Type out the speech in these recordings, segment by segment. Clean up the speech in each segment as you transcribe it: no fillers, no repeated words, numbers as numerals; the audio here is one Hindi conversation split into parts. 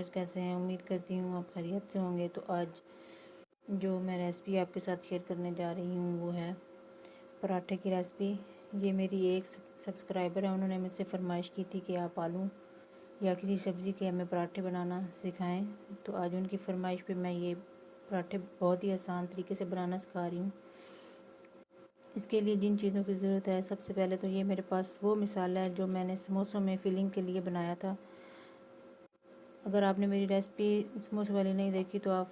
व्यूअर्स कैसे हैं? उम्मीद करती हूँ आप खैरियत से होंगे। तो आज जो मैं रेसिपी आपके साथ शेयर करने जा रही हूँ वो है पराठे की रेसिपी। ये मेरी एक सब्सक्राइबर है, उन्होंने मुझसे फरमाइश की थी कि आप आलू या किसी सब्ज़ी के हमें पराठे बनाना सिखाएं। तो आज उनकी फरमाइश पे मैं ये पराठे बहुत ही आसान तरीके से बनाना सिखा रही हूँ। इसके लिए जिन चीज़ों की ज़रूरत है, सबसे पहले तो ये मेरे पास वो मिसाला है जो मैंने समोसों में फिलिंग के लिए बनाया था। अगर आपने मेरी रेसिपी समोसे वाली नहीं देखी तो आप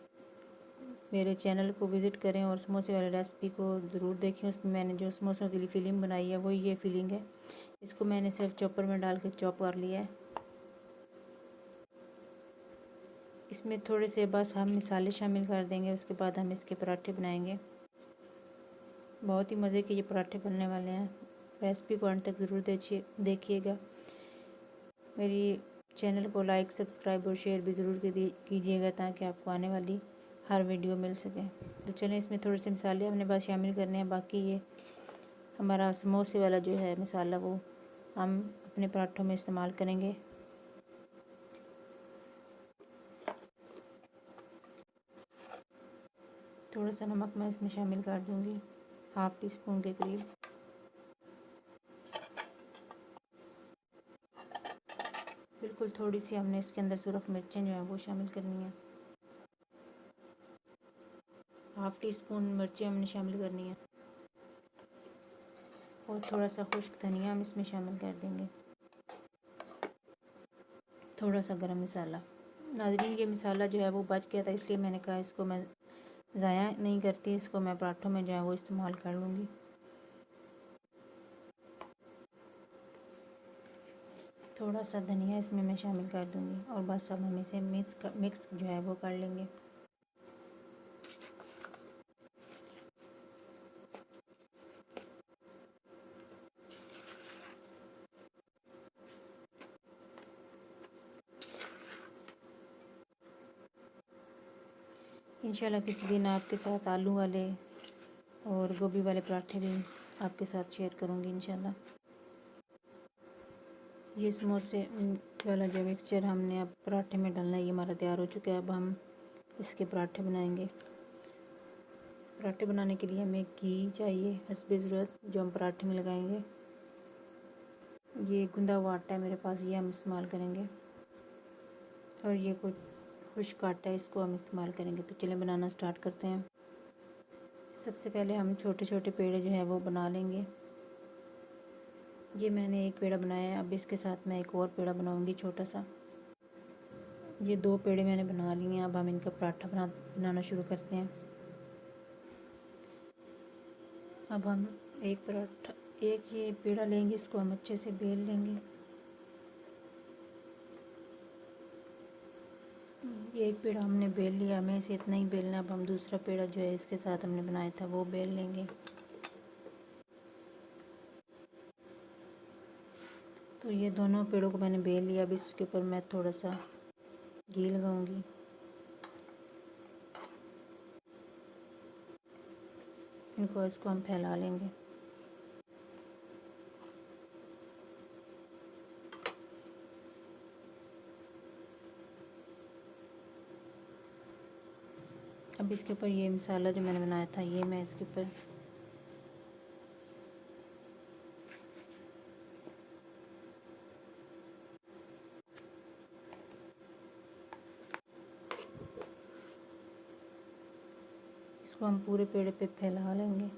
मेरे चैनल को विज़िट करें और समोसे वाली रेसिपी को ज़रूर देखें। उसमें मैंने जो समोसों के लिए फिलिंग बनाई है वही ये फिलिंग है। इसको मैंने सिर्फ चॉपर में डाल के चॉप कर लिया है। इसमें थोड़े से बस हम मसाले शामिल कर देंगे, उसके बाद हम इसके पराठे बनाएंगे। बहुत ही मज़े के ये पराठे बनने वाले हैं। रेसिपी को अंत तक ज़रूर देखिएगा। मेरी चैनल को लाइक, सब्सक्राइब और शेयर भी ज़रूर कीजिएगा ताकि आपको आने वाली हर वीडियो मिल सके। तो चलें, इसमें थोड़े से मसाले हमने बस शामिल करने हैं। बाकी ये हमारा समोसे वाला जो है मसाला वो हम अपने पराठों में इस्तेमाल करेंगे। थोड़ा सा नमक मैं इसमें शामिल कर दूँगी, 1/2 टीस्पून के करीब। बिल्कुल थोड़ी सी हमने इसके अंदर सुरख मिर्चें जो है वो शामिल करनी है। 1/2 टीस्पून मिर्चें हमने शामिल करनी है और थोड़ा सा खुश्क धनिया हम इसमें शामिल कर देंगे। थोड़ा सा गरम मसाला। नाज़रीन, ये मसाला जो है वो बच गया था, इसलिए मैंने कहा इसको मैं ज़ाया नहीं करती, इसको मैं पराठों में जो है वो इस्तेमाल कर लूँगी। थोड़ा सा धनिया इसमें मैं शामिल कर दूँगी और बस अब हम इसे मिक्स जो है वो कर लेंगे। इंशाल्लाह किसी दिन आपके साथ आलू वाले और गोभी वाले पराठे भी आपके साथ शेयर करूँगी इंशाल्लाह। ये समोसे वाला जो मिक्सचर हमने अब पराठे में डालना है ये हमारा तैयार हो चुका है। अब हम इसके पराठे बनाएंगे। पराठे बनाने के लिए हमें घी चाहिए हस्बे ज़रूरत, जो हम पराठे में लगाएंगे। ये गुंदा हुआ आटा है मेरे पास, ये हम इस्तेमाल करेंगे। और ये कुछ खुश्क आटा है, इसको हम इस्तेमाल करेंगे। तो चलें बनाना स्टार्ट करते हैं। सबसे पहले हम छोटे छोटे पेड़े जो है वो बना लेंगे। ये मैंने एक पेड़ा बनाया है, अब इसके साथ मैं एक और पेड़ा बनाऊंगी छोटा सा। ये 2 पेड़े मैंने बना लिए हैं। अब हम इनका पराठा बनाना शुरू करते हैं। अब हम एक ये पेड़ा लेंगे, इसको हम अच्छे से बेल लेंगे। ये एक पेड़ा हमने बेल लिया, हमें इसे इतना ही बेलना। अब हम दूसरा पेड़ा जो है इसके साथ हमने बनाया था वो बेल लेंगे। तो ये दोनों पेड़ों को मैंने बेल लिया। अब इसके ऊपर मैं थोड़ा सा घी लगाऊंगी। इसको हम फैला लेंगे। अब इसके ऊपर ये मसाला जो मैंने बनाया था ये मैं इसके ऊपर इसको हम पूरे पेड़ पे फैला लेंगे।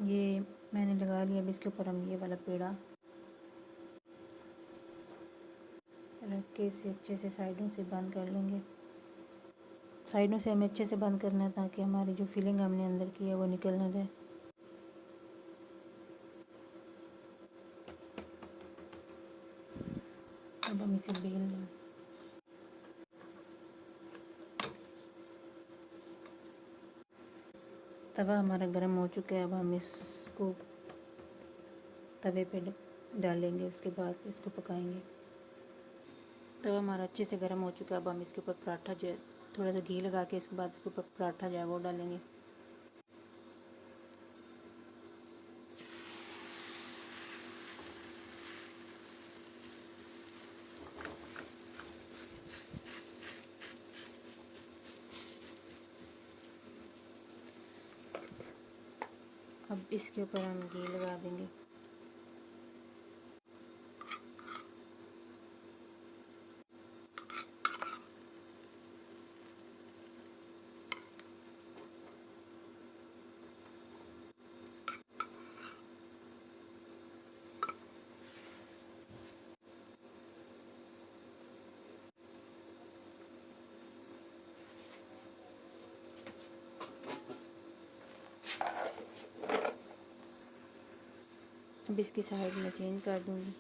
ये मैंने लगा लिया। अब इसके ऊपर हम ये वाला पेड़ा रख के इसे अच्छे से साइडों से बंद कर लेंगे। साइडों से हमें अच्छे से बंद करना है ताकि हमारी जो फिलिंग हमने अंदर की है वो निकल ना जाए। अब हम इसे बेल लें। तवा हमारा गर्म हो चुका है। अब हम इसको तवे पे डालेंगे, उसके बाद इसको पकाएंगे। तवा हमारा अच्छे से गर्म हो चुका है। अब हम इसके ऊपर पराठा जो है थोड़ा सा घी लगा के इसके बाद इसके ऊपर पराठा जो है वो डालेंगे। अब इसके ऊपर हम घी लगा देंगे। अब इसकी साइड में चेंज कर दूंगी।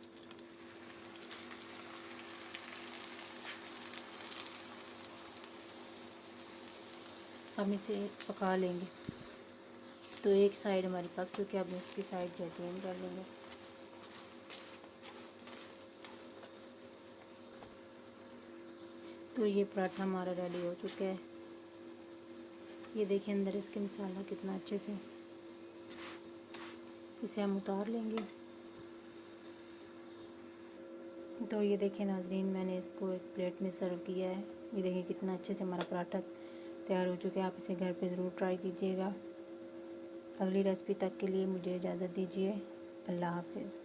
हम इसे पका लेंगे। तो एक साइड हमारी पक चुकी है, अब इसकी साइड जो चेंज कर लेंगे। तो ये पराठा हमारा रेडी हो चुका है। ये देखिए अंदर इसके मसाला कितना अच्छे से, इसे हम उतार लेंगे। तो ये देखिए नाजरीन, मैंने इसको एक प्लेट में सर्व किया है। ये देखिए कितना अच्छे से हमारा पराठा तैयार हो चुका है। आप इसे घर पे ज़रूर ट्राई कीजिएगा। अगली रेसिपी तक के लिए मुझे इजाज़त दीजिए। अल्लाह हाफ़िज़।